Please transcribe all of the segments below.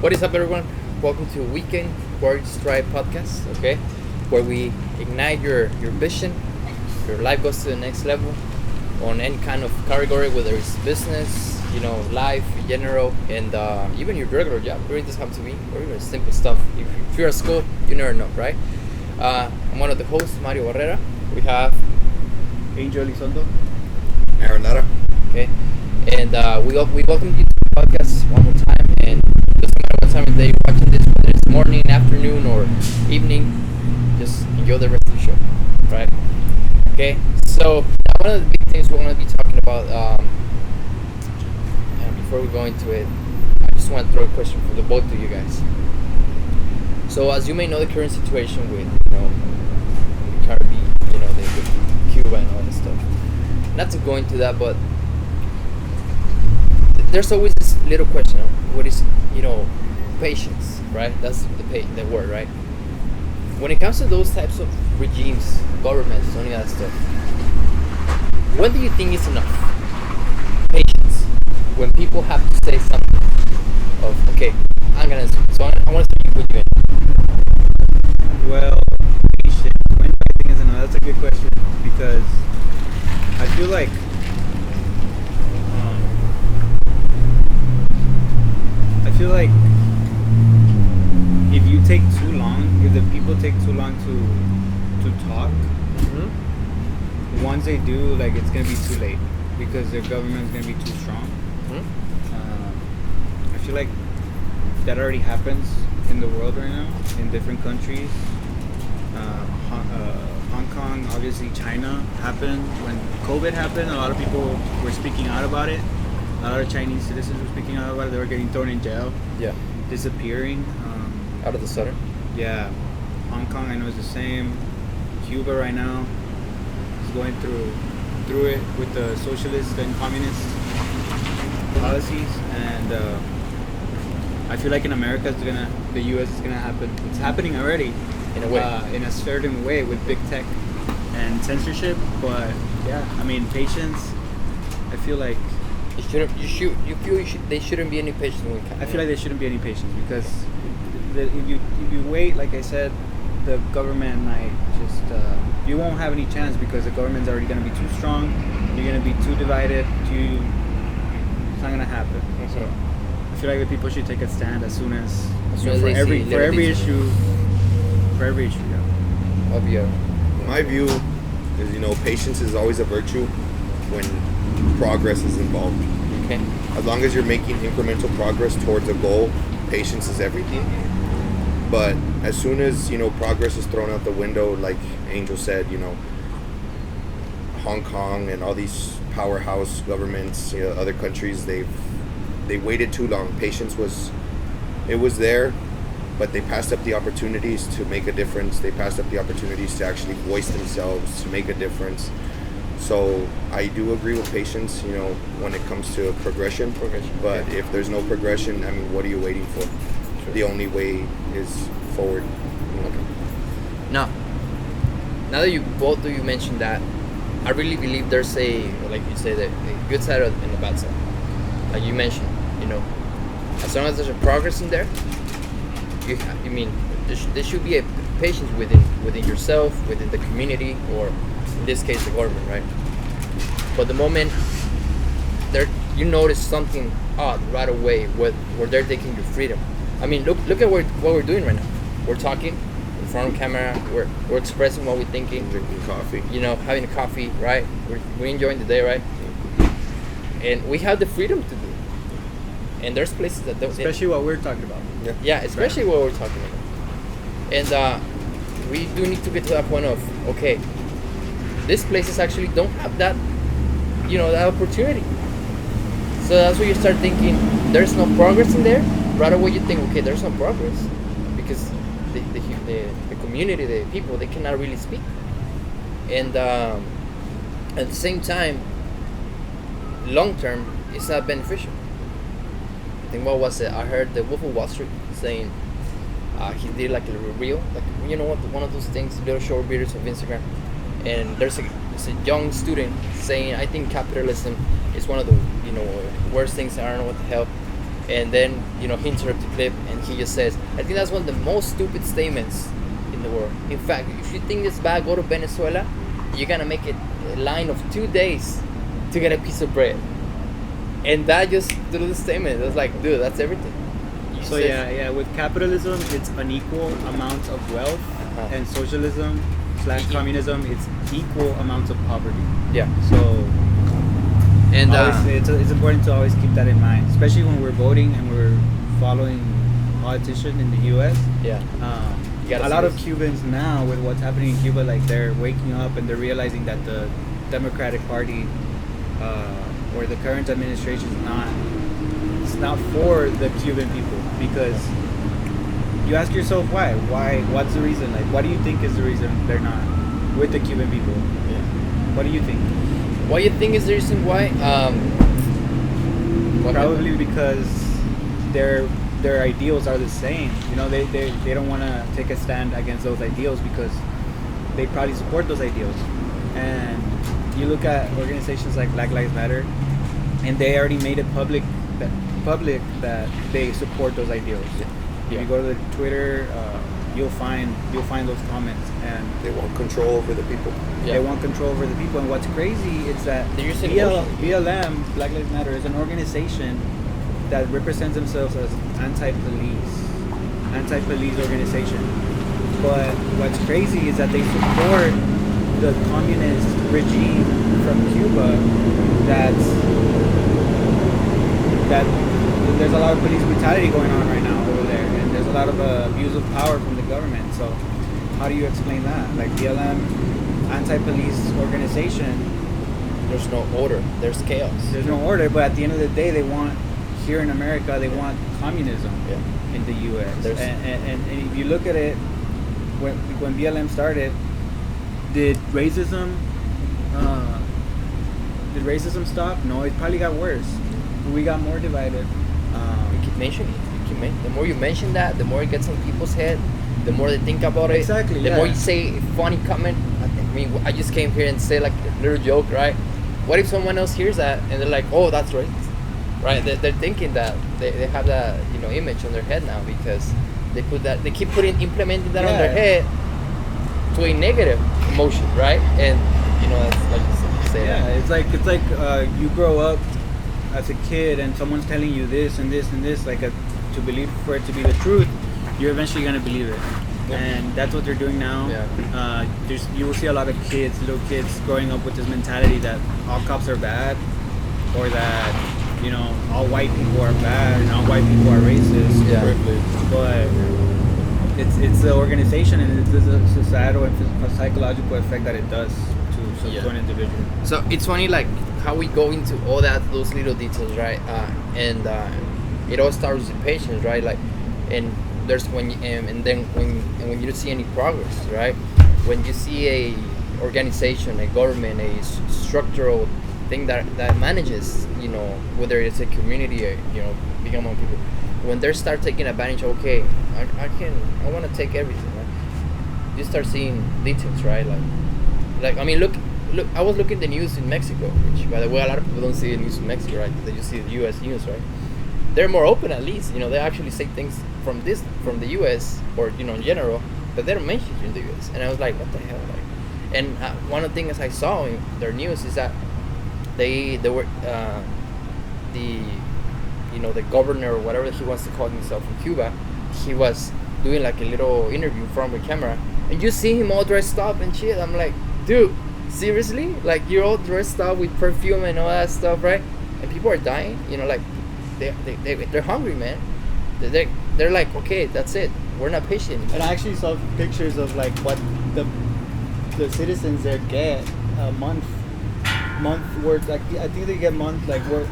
What is up, everyone? Welcome to Weekend Words Drive podcast, okay? Where we ignite your vision, your life goes to the next level on any kind of category, whether it's business, life in general, and even your regular job. It really doesn't have to be, or even simple stuff. If you're at school, you never know, right? I'm one of the hosts, Mario Barrera. We have Angel Elizondo. Aaron Lara. okay, and we welcome you to the podcast one more time. And it doesn't matter what time of day you're watching this, whether it's morning, afternoon, or evening, just enjoy the rest of the show, right? Okay, so now one of the big things we're going to be talking about, and before we go into it, I just want to throw a question for the both of you guys. So as you may know, the current situation with the Caribbean, the Cuba and all this stuff. Not to go into that, but there's always this little question of what is patience, right? That's the word, right? When it comes to those types of regimes, governments, any of that stuff, when do you think is enough patience? When people have to say something of, okay, I'm gonna, so I want to speak with you. Well, patient. When do I think is enough? That's a good question because I feel like if you take too long, if the people take too long to talk, once they do, like it's gonna be too late because their government's gonna be too strong. I feel like that already happens in the world right now in different countries. Hong Kong, obviously China happened when COVID happened. A lot of people were speaking out about it. A lot of Chinese citizens were speaking out about it. They were getting thrown in jail, disappearing. Out of the sudden. Yeah, Hong Kong I know is the same. Cuba right now is going through it with the socialist and communist policies, and I feel like in America the U.S. is gonna happen. It's happening already In a way. in a certain way with big tech and censorship. But yeah, I mean patience. I feel like They shouldn't be any patience when I feel like there shouldn't be any patience because if you wait, like I said, the government might just you won't have any chance because the government's already gonna be too strong. You're gonna be too divided. It's not gonna happen. So I feel like the people should take a stand as soon as for every issue. For every issue, yeah. My view is, patience is always a virtue when progress is involved. Okay. As long as you're making incremental progress towards a goal, patience is everything. But as soon as, progress is thrown out the window, like Angel said, Hong Kong and all these powerhouse governments, other countries, they waited too long. Patience was there, but they passed up the opportunities to make a difference. They passed up the opportunities to actually voice themselves, to make a difference. So I do agree with patience, when it comes to progression. But if there's no progression, what are you waiting for? Sure. The only way is forward. Okay. Now that both of you mentioned that, I really believe there's like you say, the good side and the bad side. Like you mentioned, as long as there's a progress in there, there should be a patience within yourself, within the community, or in this case the government, right? But the moment you notice something odd right away where they're taking your freedom. Look at what we're doing right now. We're talking in front of camera. We're expressing what we're thinking. Drinking coffee. Having a coffee, right? We're enjoying the day, right? And we have the freedom to do it. And there's places that don't. Especially what we're talking about. Yeah, especially what we're talking about. And we do need to get to that point of, okay, these places actually don't have that, that opportunity. So that's where you start thinking, there's no progress in there. Right away you think, okay, there's no progress. Because the community, the people, they cannot really speak. And at the same time, long term, it's not beneficial. I think what was it? I heard the Wolf of Wall Street saying he did like a reel, like one of those things, little short videos of Instagram, and there's a young student saying, I think capitalism is one of the worst things. I don't know what the hell, And then he interrupts the clip and he just says, I think that's one of the most stupid statements in the world. In fact, if you think it's bad, go to Venezuela. You're gonna make it a line of 2 days to get a piece of bread. And that just through the statement, it was like, dude, that's everything. So yeah, with capitalism, it's unequal amounts of wealth, and socialism / communism, it's equal amounts of poverty. Yeah. So, and it's important to always keep that in mind, especially when we're voting and we're following politicians in the U.S. Yeah. A lot of Cubans now, with what's happening in Cuba, like they're waking up and they're realizing that the Democratic Party or the current administration is not for the Cuban people, because you ask yourself why what's the reason, like what do you think is the reason they're not with the Cuban people? Yeah. What do you think? What do you think is the reason why? Probably because their ideals are the same. They don't want to take a stand against those ideals because they probably support those ideals. And you look at organizations like Black Lives Matter, and they already made it public that they support those ideals. Yeah. If you go to the Twitter, you'll find those comments, and They want control over the people. Yeah. they want control over the people. And what's crazy is that They're using emotion. BLM, Black Lives Matter, is an organization that represents themselves as anti-police organization. But what's crazy is that they support the communist regime from Cuba. That there's a lot of police brutality going on right now over there, and there's a lot of abuse of power from the government. So how do you explain that? Like BLM, anti-police organization, There's no order. There's chaos. there's no order, but at the end of the day, they want, here in America, they want communism Yeah. in the U.S. There's- And if you look at it, when BLM started, did racism stop? No, it probably got worse. We got more divided. You keep mentioning it. The more you mention that, the more it gets on people's head. The more they think about it. Exactly, The yeah. more you say a funny comment. I mean, I just came here and say like a little joke, right? What if someone else hears that and they're like, "Oh, that's racist," right? They're thinking that they have that image on their head now because they keep implementing that on their Yeah. head to a negative emotion, right? And that's like you say Yeah, that. it's like you grow up as a kid and someone's telling you this and this and this, to believe for it to be the truth, you're eventually gonna believe it. Yeah. And that's what they're doing now. Yeah. You will see a lot of little kids growing up with this mentality that all cops are bad, or that all white people are bad and all white people are racist. Yeah. But it's the organization and it's the societal and psychological effect that it does to an individual. So it's funny, like how we go into all those little details, right? And it all starts with patience, right? Like, and there's when you don't see any progress, right? When you see a organization, a government, a structural thing that manages, whether it's a community or big amount of people, when they start taking advantage, okay, I want to take everything, right? You start seeing details, right? Like I mean, look, I was looking at the news in Mexico, which, by the way, a lot of people don't see the news in Mexico, right? They just see the U.S. news, right? They're more open, at least. They actually say things from the U.S. or in general, but they don't mention it in the U.S. And I was like, what the hell? And one of the things I saw in their news is that they were the governor or whatever he wants to call himself in Cuba, he was doing like a little interview from the camera, and you see him all dressed up and shit. I'm like, dude, seriously? Like, you're all dressed up with perfume and all that stuff, right? And people are dying, like they're hungry, man. They're like, okay, that's it, we're not patient anymore. And I actually saw pictures of like what the citizens there get a month worth. Like I think they get month like worth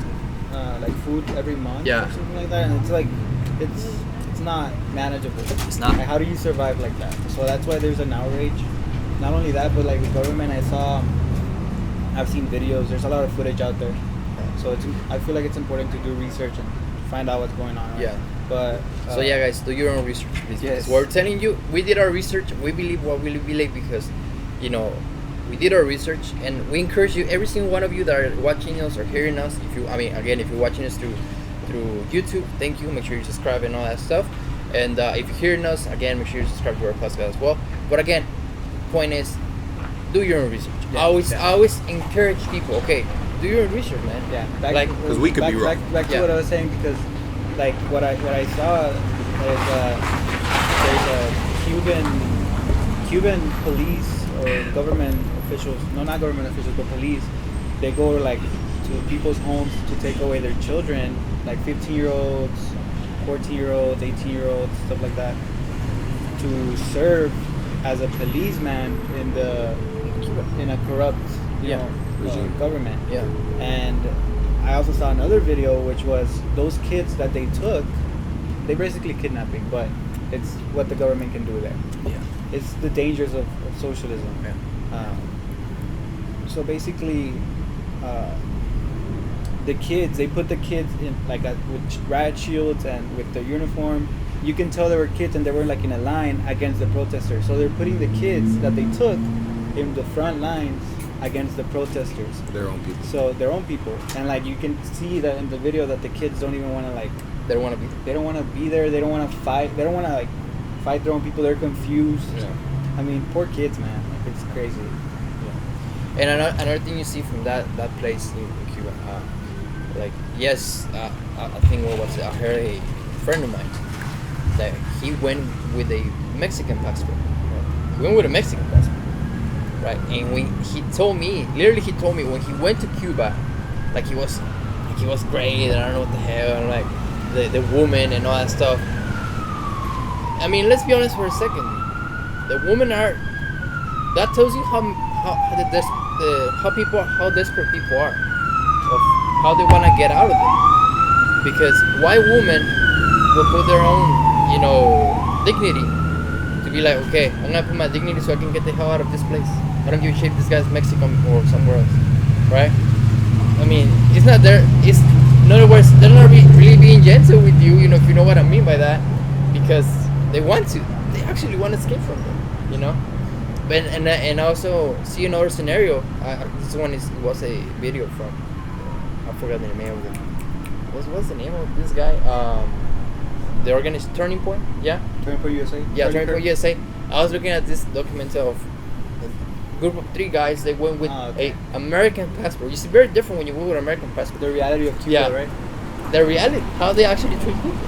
like food every month, Yeah. or something like that. And it's like it's not manageable. It's not. Like, how do you survive like that? So that's why there's an outrage. Not only that, but like the government, I've seen videos. There's a lot of footage out there. So I feel like it's important to do research and find out what's going on. Right? Yeah. But So yeah, guys, do your own research, please. Yes. Because we're telling you, we did our research. We believe what we believe because, we did our research, and we encourage you, every single one of you that are watching us or hearing us. If you're watching us through through YouTube, thank you. Make sure you subscribe and all that stuff. And if you're hearing us, again, make sure you subscribe to our podcast as well. But again, point is, do your own research. Yeah, I always encourage people, okay, do your own research, man. Yeah, like, because we could be wrong. Back to Yeah. what I was saying, because like what I saw is there's a Cuban police or government officials, no, not government officials, but police. They go like to people's homes to take away their children, like 15-year-olds, 14-year-olds, 18-year-olds, stuff like that, to serve as a policeman in a corrupt, you know, regime. government. Yeah. And I also saw another video, which was those kids that they took. They basically kidnapping, but it's what the government can do there. Yeah. It's the dangers of socialism. Yeah. So basically, the kids, they put the kids in like with riot shields and with their uniform. You can tell they were kids and they were like in a line against the protesters. So they're putting the kids that they took in the front lines against the protesters. Their own people. So their own people. And like you can see that in the video that the kids don't even want to like, They don't want to be. they don't want to be there. They don't want to fight. They don't want to like fight their own people. They're confused. Yeah. I mean, poor kids, man. Like, it's crazy. And another thing you see from that place in Cuba, like, yes, I think what was it? I heard a friend of mine that he went with a Mexican passport. Right? He went with a Mexican passport, right? And he told me when he went to Cuba, like he was great, and I don't know what the hell, and like the woman and all that stuff. I mean, let's be honest for a second. The women are. That tells you how desperate people are, of how they want to get out of it. Because why women will put their own, dignity to be like, okay, I'm gonna put my dignity so I can get the hell out of this place. I don't give a shit if this guy's Mexican or somewhere else, right? I mean, it's not there. It's, in other words, they're not really being gentle with you, if you know what I mean by that, because they want to. They actually want to escape from them, And also see another scenario. This one was a video from I forgot the name of it. What's the name of this guy? The organization Turning Point. Yeah. Turning Point USA. Yeah, Turning Point USA. I was looking at this document of a group of 3 guys. They went with a American passport. You see, very different when you go with an American passport. The reality of Cuba, Yeah. right? The reality, how they actually treat people.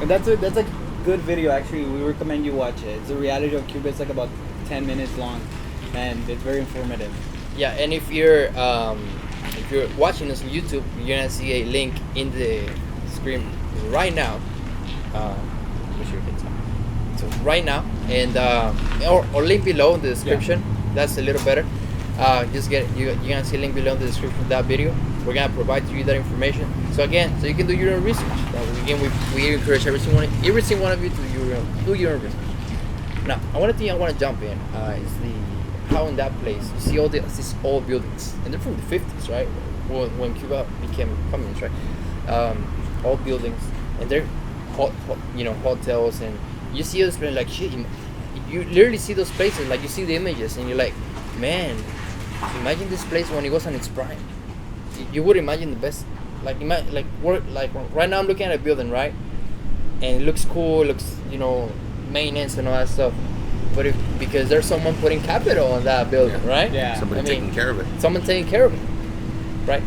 And that's a good video. Actually, we recommend you watch it. It's the reality of Cuba. It's like about 10 minutes long, and it's very informative. Yeah, and if you're watching us on YouTube, you're gonna see a link in the screen right now. Make sure it's on. So right now, and or link below in the description. Yeah. That's a little better. You're gonna see a link below in the description of that video. We're gonna provide to you that information. So again, so you can do your own research. Again, we encourage every single one of you to do your own research. Now, I want to jump in is how in that place you see all these old buildings, and they're from the 50s, right? When Cuba became communist, right? Old buildings, and they're hotels, and you see those places like shit. You literally see those places, like you see the images, and you're like, man, imagine this place when it was on its prime. You would imagine the best, like right now I'm looking at a building, right, and it looks cool, maintenance and all that stuff, but because there's someone putting capital on that building, right? Yeah. Somebody taking care of it. Someone taking care of it, right?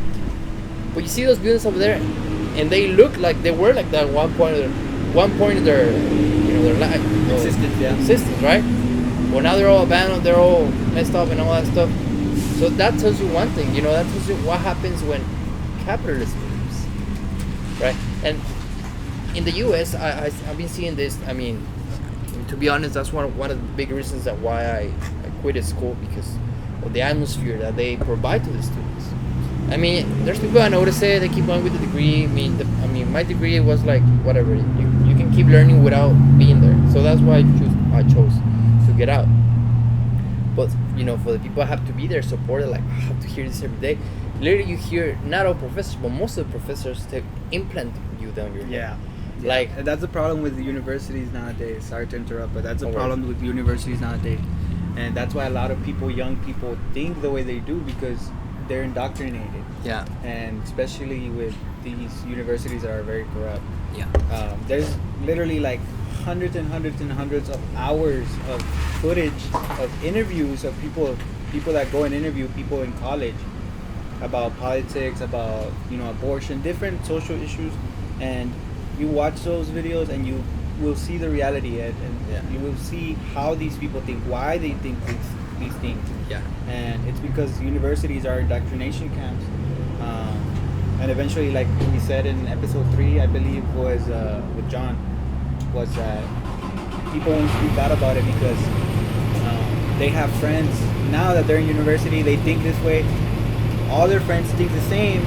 But you see those buildings over there, and they look like they were like that at one point in their life, existence, right? Well, now they're all abandoned, they're all messed up and all that stuff. So that tells you one thing, that tells you what happens when capitalism leaves, right? And in the U.S., I've been seeing this. I mean, to be honest, that's one of the big reasons that why I quit school, because of the atmosphere that they provide to the students. I mean, there's people I notice it, they keep going with the degree. I mean, my degree was like whatever. You can keep learning without being there. So that's why I chose to get out. But for the people I have to be there, supported, like I have to hear this every day. Literally, you hear not all professors, but most of the professors they implant you down your head. Yeah. Like, and that's the problem with the universities nowadays. Sorry to interrupt, but that's the No problem with universities nowadays. And that's why a lot of young people think the way they do, because they're indoctrinated, Yeah. and especially with these universities that are very corrupt. Yeah. There's literally like hundreds and hundreds and hundreds of hours of footage of interviews of people that go and interview people in college about politics, about abortion, different social issues, and you watch those videos and you will see the reality, and Yeah. you will see how these people think, why they think these things. Yeah. And it's because universities are indoctrination camps. And eventually, like we said in episode 3, I believe was with John, was that people won't speak out about it because they have friends now that they're in university. They think this way. All their friends think the same,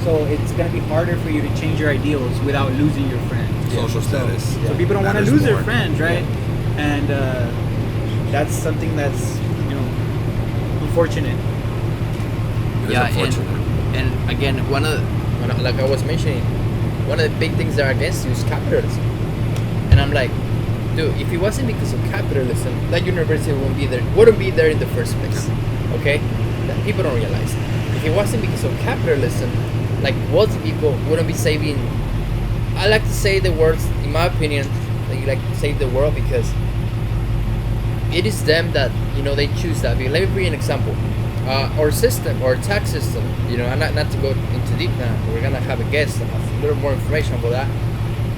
so it's gonna be harder for you to change your ideals without losing your friends. Social status. So people don't want to Matters lose their more. friends, right? And that's something that's unfortunate. It is Yeah, unfortunate. and again, like I was mentioning, one of the big things that are against you is capitalism. And I'm like, dude, if it wasn't because of capitalism, that university wouldn't be there in the first place. Okay? That people don't realize. If it wasn't because of capitalism, like wealthy people wouldn't be saving. I like to say the words, in my opinion, that you like to save the world because it is them that they choose that. Let me bring you an example. Our system, our tax system, and not to go into deep now. We're gonna have a guest that has a little more information about that.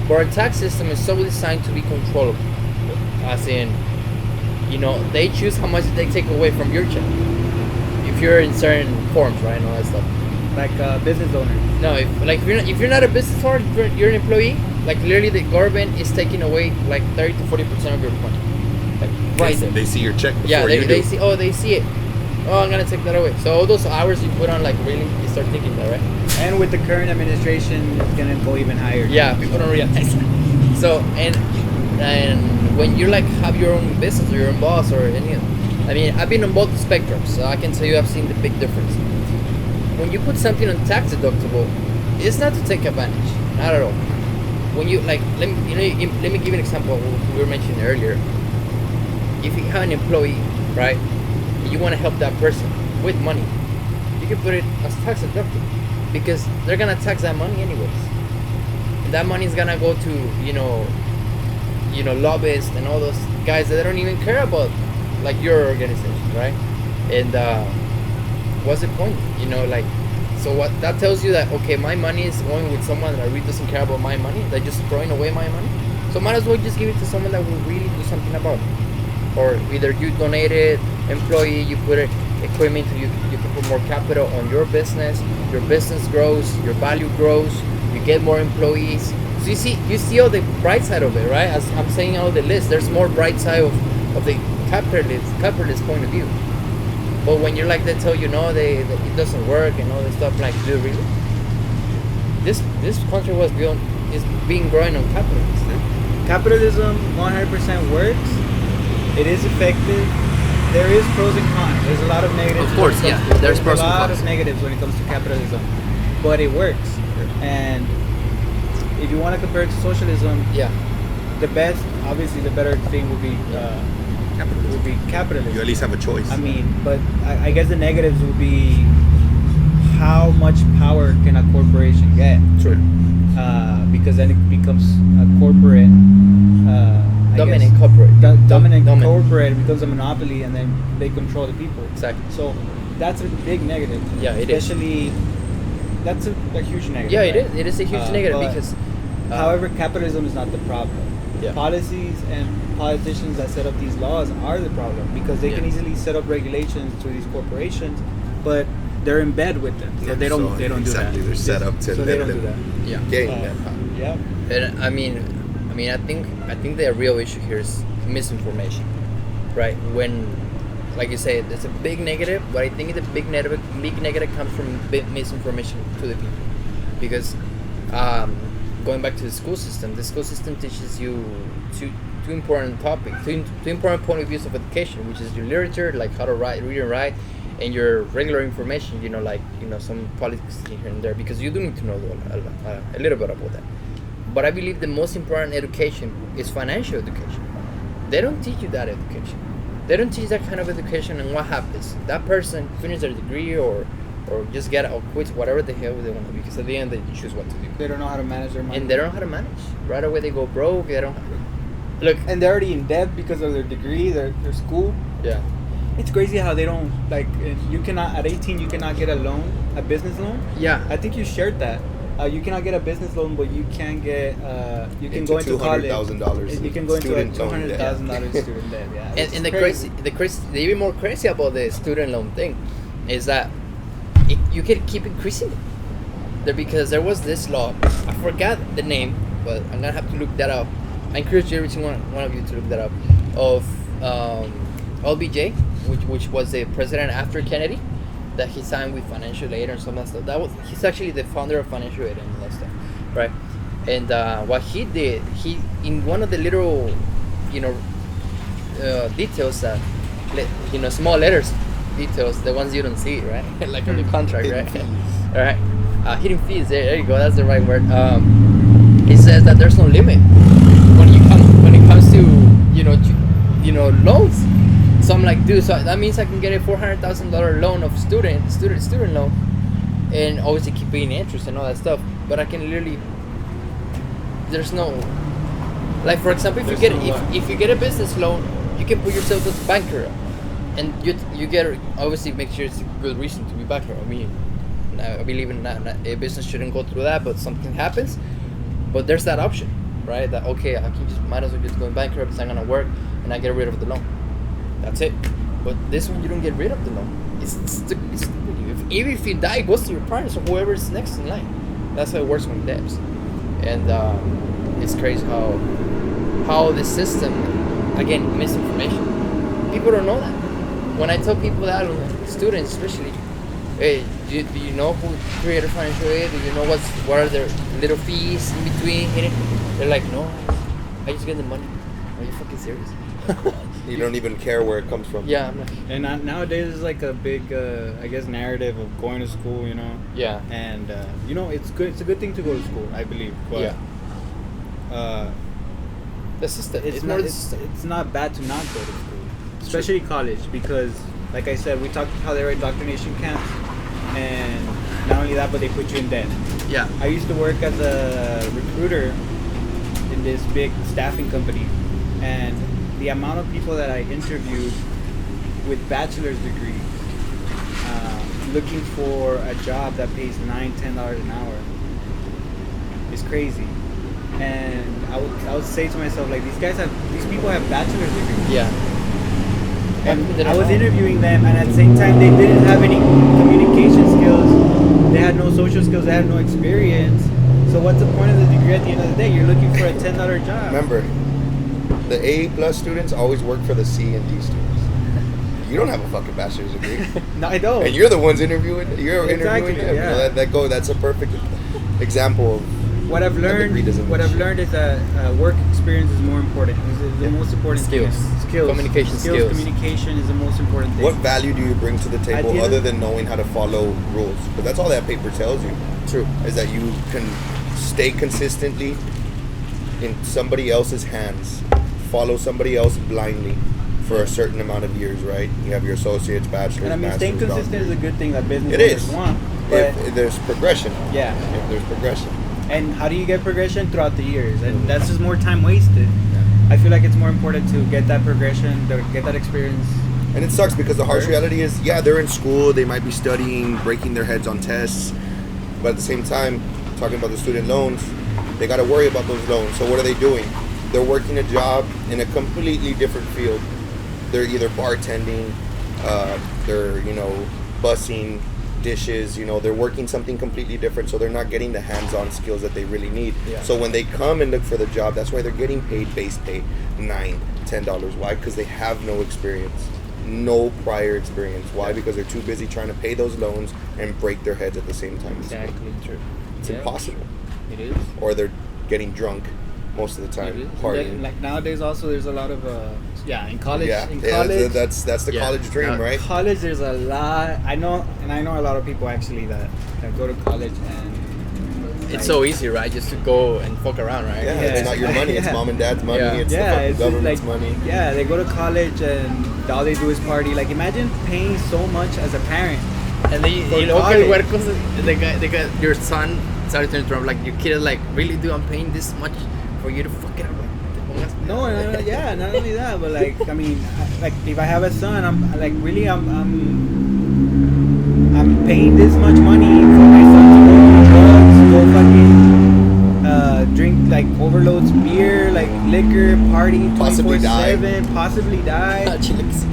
But our tax system is so designed to be controllable, as in, they choose how much they take away from your check if you're in certain forms, right, and all that stuff. Like business owners. No, if you're not a business owner, you're an employee. Like literally, the government is taking away like 30 to 40% of your money. Like right there. They see your check before Yeah, you do. they see. Oh, they see it. Oh, I'm gonna take that away. So all those hours you put on, like really, you start thinking that, right? And with the current administration, it's gonna go even higher. Yeah, people don't realize that. So and when you like have your own business or your own boss or any, I mean, I've been on both spectrums, so I can tell you I've seen the big difference. When you put something on tax deductible, it's not to take advantage, not at all. When you like, let me give you an example of what we were mentioning earlier. If you have an employee, right, and you want to help that person with money, you can put it as tax deductible because they're gonna tax that money anyways. And that money is gonna go to lobbyists and all those guys that don't even care about like your organization, right? And what's the point? So what that tells you that okay, my money is going with someone that really doesn't care about my money. They're just throwing away my money. So might as well just give it to someone that will really do something about it. Or either you donate it, employee, you put it equipment, you can put more capital on your business grows, your value grows, you get more employees. So you see all the bright side of it, right? As I'm saying all the list, there's more bright side of the capitalist point of view. But when you're like they tell you no, it doesn't work and all this stuff, like, dude, really? This country is being growing on capitalism. Capitalism 100% works. It is effective. There is pros and cons. There's a lot of negatives. Of course, yeah. There's pros and a lot cons. of negatives when it comes to capitalism, but it works. And if you want to compare it to socialism, Yeah. the better thing would be capitalism. You at least have a choice. I mean, but I guess the negatives would be how much power can a corporation get? True. Because then it becomes a corporate. Dominant corporate. Dominant Dominant. corporate becomes a monopoly, and then they control the people. Exactly. So that's a big negative. Yeah, it is. Especially, that's a huge negative. Yeah, right? it is. It is a huge negative but because. However, capitalism is not the problem. Yeah. Policies and politicians that set up these laws are the problem because they can Yeah. easily set up regulations to these corporations, but they're in bed with them, so they don't do that. Exactly, they're set up to so they let don't do them that. Yeah. gain Uh, that power. Yeah. And I mean, I think the real issue here is misinformation, right? When, like you say, it's a big negative, but I think the big negative comes from misinformation to the people, because going back to the school system teaches you two important topics, two important point of views of education, which is your literature, like how to read and write, and your regular information, some politics here and there, because you do need to know a little bit about that. But I believe the most important education is financial education. They don't teach you that education. They don't teach that kind of education. And what happens? That person finishes their degree or or just get out or quit, whatever the hell they want to do. Because at the end, they choose what to do. They don't know how to manage their money. And they don't know how to manage. Right away, they go broke. They don't. Look. And they're already in debt because of their degree, their school. Yeah. It's crazy how they don't, like, you cannot, at 18, you cannot get a loan, a business loan. Yeah. I think you shared that. You cannot get a business loan, but you can get, you can Into go into college. $200,000. You can go into a student loan debt. $200,000 student debt, yeah. And the crazy, the even more crazy about the student loan thing is that you can keep increasing it. There, because there was this law, I forgot the name, but I'm gonna have to look that up. I encourage every single one of you to look that up. Of LBJ, which was the president after Kennedy, that he signed with financial aid and some of that stuff. That was, he's actually the founder of financial aid and all that stuff, right? And what he did, he, in one of the little, details that, small letters, details, the ones you don't see, right? Like on the contract, right? All right. Hidden fees. There you go. That's the right word. It says that there's no limit when it comes to loans. So I'm like, dude, so that means I can get a $400,000 loan of student loan, and obviously keep paying interest and all that stuff. But I can literally, there's no, like, for example, if you get a business loan, you can put yourself as a banker, and you get, obviously make sure it's a good reason to be bankrupt. I mean, I believe in that a business shouldn't go through that, but something happens. But there's that option, right? That, okay, I can just, might as well just go bankrupt, it's not gonna work, and I get rid of the loan. That's it. But this one, you don't get rid of the loan. It's even if you die, it goes to your parents or whoever is next in line. That's how it works with debts. And it's crazy how the system, again, misinformation. People don't know that. When I tell people that, students especially, hey, do you know who created financial aid? Do you know what are their little fees in between? They're like, no, I just get the money. Are you fucking serious? You don't even care where it comes from. Yeah, I'm like, And nowadays it's like a big, I guess, narrative of going to school, yeah. And it's good. It's a good thing to go to school, I believe. But, Yeah. The system. It's not bad to not go to school, especially college, because, like I said, we talked how there are indoctrination camps, and not only that, but they put you in debt. Yeah. I used to work as a recruiter in this big staffing company, and the amount of people that I interviewed with bachelor's degrees looking for a job that pays $9-10 an hour is crazy. And I would say to myself, like, these people have bachelor's degrees. Yeah. And I was interviewing them, and at the same time, they didn't have any communication skills. They had no social skills. They had no experience. So what's the point of the degree at the end of the day? You're looking for a $10 job. Remember, the A+ students always work for the C and D students. You don't have a fucking bachelor's degree. No, I don't. And you're the ones interviewing. You're Exactly, interviewing them. yeah. That's a perfect example of What I've learned is that work experience is more important. It's the most important Skills. thing. Skills. Communication skills. Communication is the most important thing. what value do you bring to the table Idea- other than knowing how to follow rules? But that's all that paper tells you. True. Is that you can stay consistently in somebody else's hands, follow somebody else blindly for a certain amount of years, right? You have your associates, bachelor's, And I mean, staying master's, consistent is a good thing that business It owners is. want. But if there's progression. yeah. If there's progression. And how do you get progression? Throughout the years. And that's just more time wasted. I feel like it's more important to get that progression, to get that experience. And it sucks because the harsh reality is, yeah, they're in school, they might be studying, breaking their heads on tests, but at the same time, talking about the student loans, they got to worry about those loans. So what are they doing? They're working a job in a completely different field. They're either bartending, they're, bussing, dishes, they're working something completely different, so they're not getting the hands-on skills that they really need. Yeah. So when they come and look for the job, that's why they're getting paid base pay $9-10. Why? Because they have no experience, no prior experience. Why? Because they're too busy trying to pay those loans and break their heads at the same time. Exactly. True. It's impossible. It is. Or they're getting drunk most of the time, It is. partying. Like nowadays, also there's a lot of in college. Yeah, in yeah, college, that's the Yeah. college dream, Now, right? college, there's a lot. I know a lot of people actually that go to college and It's so easy, right? Just to go and fuck around, right? Yeah, Yeah. it's not your money. It's Yeah. mom and dad's money. Yeah. It's yeah, the fucking it's just government's like money. yeah, they go to college and all they do is party. Like imagine paying so much as a parent And then For you know, college. the guy, your son started to interrupt, like your kid is like, really, dude, I'm paying this much for you to fuck it up. Like, te pongas- No, yeah, not only that, but like, I mean, like if I have a son, I'm like, really, I'm paying this much money for my son to go do drugs, go fucking drink like overloads beer, like liquor, party Possibly die. 24/7, possibly die. Chillax.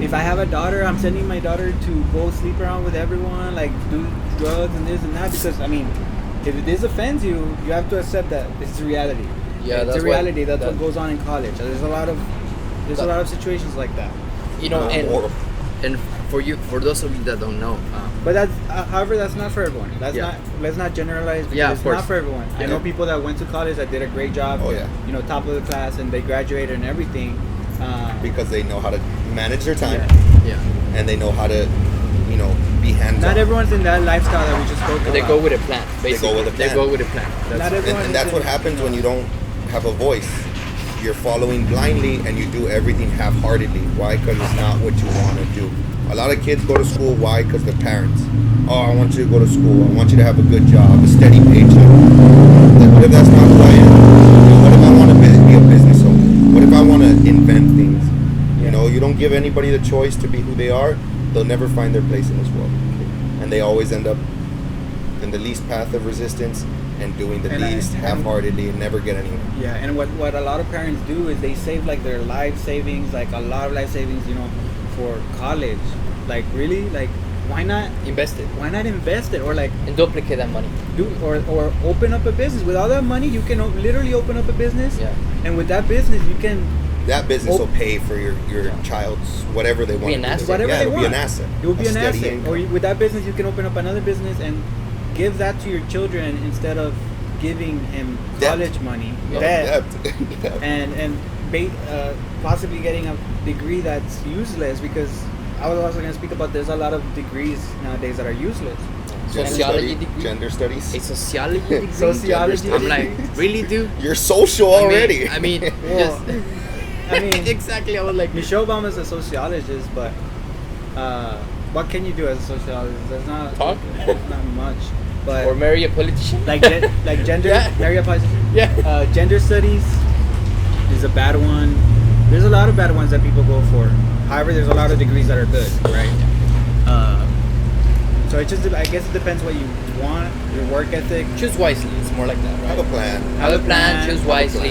If I have a daughter, I'm sending my daughter to go sleep around with everyone, like do drugs and this and that, because I mean, if this offends you, you have to accept that it's a reality. Yeah, it's that's a reality. what, That's what goes on in college. There's a lot of situations like that. You know, Or- and for those of you that don't know, But that's however, that's not for everyone. That's Yeah. not. Let's not generalize. Because Yeah, of it's course. not for everyone. I Yeah. know people that went to college that did a great job. Oh, yeah. You know, top of the class, and they graduated and everything. Because they know how to manage their time, Yeah. yeah, and they know how to, be hands-on. Not everyone's in that lifestyle that we just spoke about. they go with a plan. Basically, go with a They plan. go with a plan. Not That's, everyone And is that's in- what happens when you don't have a voice. You're following blindly, and you do everything half-heartedly. Why? Because it's not what you want to do. A lot of kids go to school. Why? Because their parents. Oh, I want you to go to school. I want you to have a good job, a steady paycheck. But what if that's not who I am? What if I want to be a business owner? What if I want to invent things? You don't give anybody the choice to be who they are. They'll never find their place in this world, and they always end up in the least path of resistance and doing the least half-heartedly and never get anywhere. Yeah, and what a lot of parents do is they save like their life savings, like a lot of life savings, for college. Like really, like why not? invest it Why not invest it or like and duplicate that money. do or open up a business? With all that money, you can literally open up a business. Yeah. And with that business, you can That business will pay for your child's whatever they want. an asset. whatever yeah, they it'll want. be an asset. It will be A an steady asset. income. Or with that business, you can open up another business and give that to your children instead of giving him Debt. college money, No, debt, debt. and possibly getting a degree that's useless. Because I was also going to speak about there's a lot of degrees nowadays that are useless. Sociology degree. Gender studies. A sociology degree. Sociology I'm like, degree. really, dude? You're social already. I mean, Well, just I mean, exactly. I was like, Michelle Obama's a sociologist, but what can you do as a sociologist? There's not Talk? there's not much. But or marry a politician. like like gender, Yeah. Yeah. gender studies is a bad one. There's a lot of bad ones that people go for. However, there's a lot of degrees that are good, right? So it just, I guess it depends what you want, your work ethic. Choose wisely. It's more like that, right? Have a plan. Have a plan. Choose Have a wisely.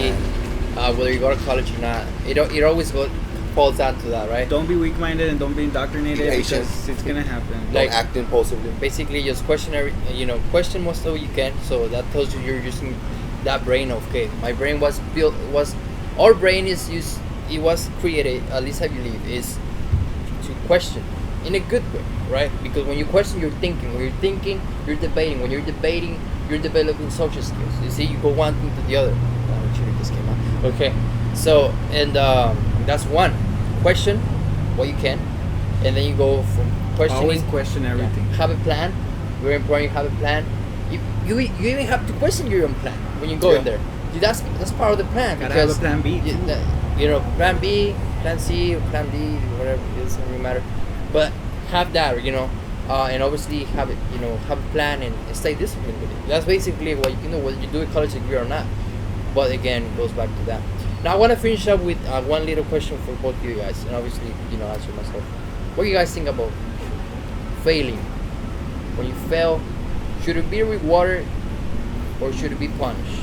plan. Whether you go to college or not, it always falls down to that, right? Don't be weak-minded and don't be indoctrinated, Be because patient. it's gonna happen. Don't Like- act impulsively. Basically, just question most of what you can. So that tells you you're using that brain. Okay, my brain was built. Our brain is used. It was created. At least I believe is to question in a good way, right? Because when you question, you're thinking. When you're thinking, you're debating. When you're debating, you're developing social skills. You see, you go one thing to the other. Oh, actually, this came out. Okay, so and that's one. Question what you can, and then you go from questioning. Always question everything. Have a plan. Very important. You have a plan. You even have to question your own plan when you go in there. That's part of the plan. Gotta have a because plan B. plan B, plan C, or plan D, whatever it is, doesn't really matter. But have that, and obviously have it, have a plan and stay disciplined with it. That's basically what whether you do a college degree or not. But again, it goes back to that. Now I want to finish up with one little question for both of you guys, and obviously, answer myself. What do you guys think about failing? When you fail, should it be rewarded or should it be punished?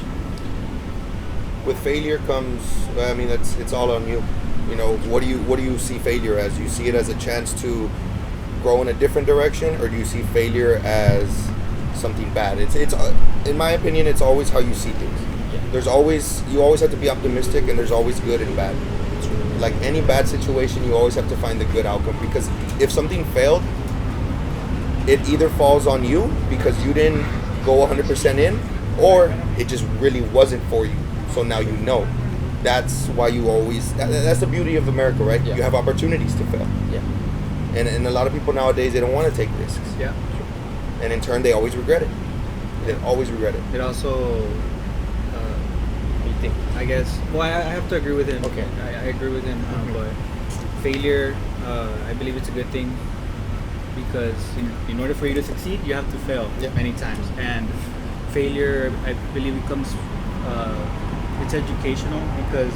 With failure comes, it's all on you. What do you see failure as? Do you see it as a chance to grow in a different direction, or do you see failure as something bad? It's in my opinion, it's always how you see things. Yeah. You always have to be optimistic, and there's always good and bad. Like any bad situation, you always have to find the good outcome, because if something failed, it either falls on you because you didn't go 100% in, or it just really wasn't for you. So now you know. That's why you always. That's the beauty of America, right? Yeah. You have opportunities to fail, Yeah. and a lot of people nowadays, they don't want to take risks, Yeah. and in turn they always regret it. They always regret it. It also, What do you think? I guess. Well, I have to agree with him. Okay. I agree with him. But failure, I believe it's a good thing, because in order for you to succeed, you have to fail Yeah. many times. And failure, I believe, becomes it's educational because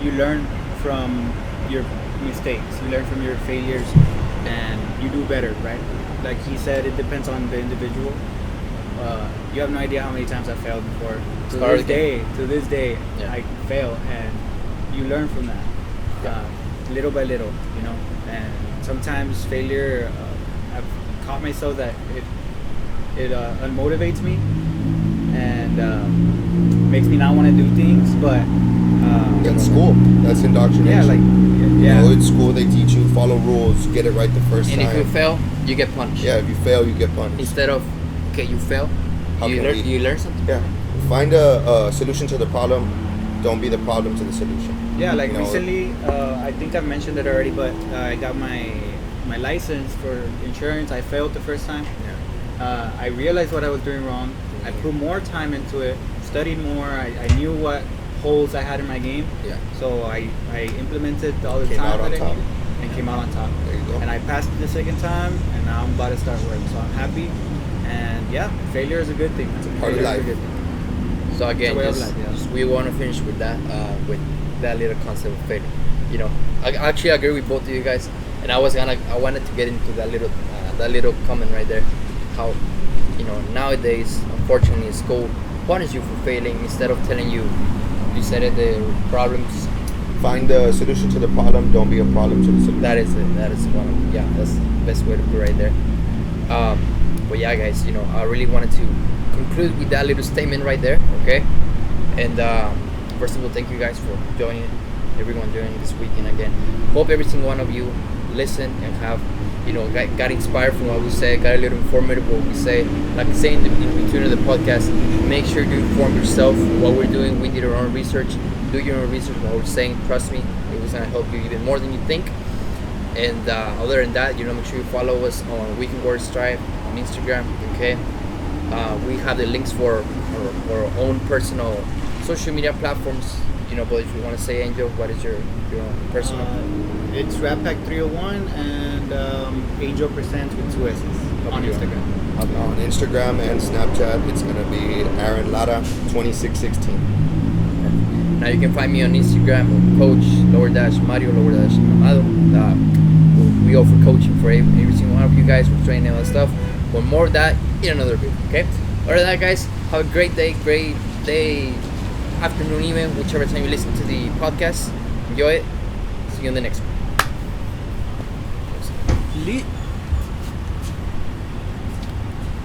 you learn from your mistakes, you learn from your failures, and you do better, right? Like he said, it depends on the individual. You have no idea how many times I failed before. To this day, Yeah. I fail, and you learn from that, little by little, you know. And sometimes failure, I've caught myself that it unmotivates me and makes me not want to do things, but That's school. That's indoctrination. yeah, like You know, in school they teach you follow rules, get it right the first And time. if you fail, you get punished. Yeah, if you fail, you get punished. Instead of, okay, you fail, How you can learn, we- you learn something. Yeah, find a solution to the problem. Don't be the problem to the solution. yeah, like You know, recently, I think I've mentioned it already, but I got my license for insurance. I failed the first time. I realized what I was doing wrong. I put more time into it, studied more. I knew what holes I had in my game. Yeah. So I implemented all the Came time out on that I top. needed and came out on top. There you go. And I passed it the second time, and now I'm about to start work. So I'm happy. And yeah, failure is a good thing. That's a Part of failure is a life. good thing. So again, It's a way of just, life, yeah. just we want to finish with that little concept of failure. You know, I actually agree with both of you guys, and I wanted to get into that little comment right there. How, you know, nowadays, unfortunately, school punish you for failing instead of telling you. You said it, the problems. Find the solution to the problem. Don't be a problem to the solution. That is it. That is one. Yeah, that's the best way to put it right there. But yeah, guys, you know, I really wanted to conclude with that little statement right there. Okay, and first of all, thank you guys for joining, everyone joining this weekend again. Hope every single one of you listen and have, you know, got inspired from what we say, got a little informative what we say. Like I say in between of the podcast, make sure to inform yourself what we're doing. We did our own research. Do your own research what we're saying. Trust me, it was gonna help you even more than you think. And other than that, you know, make sure you follow us on Weekend Warriors Tribe on Instagram. Okay, we have the links for our own personal social media platforms. You know, but if you want to say, Angel, what is your personal? It's RapPack301 and Angel Presents with 2 S's on Instagram. On Instagram and Snapchat, it's gonna be Aaron Lara 2616. Now you can find me on Instagram, Coach _Mario _Amado. We offer coaching for every single one of you guys. We're training all that stuff. For more of that in another video. Okay. Other than that, guys, have a great day, afternoon, evening, whichever time you listen to the podcast. Enjoy it. See you in the next one.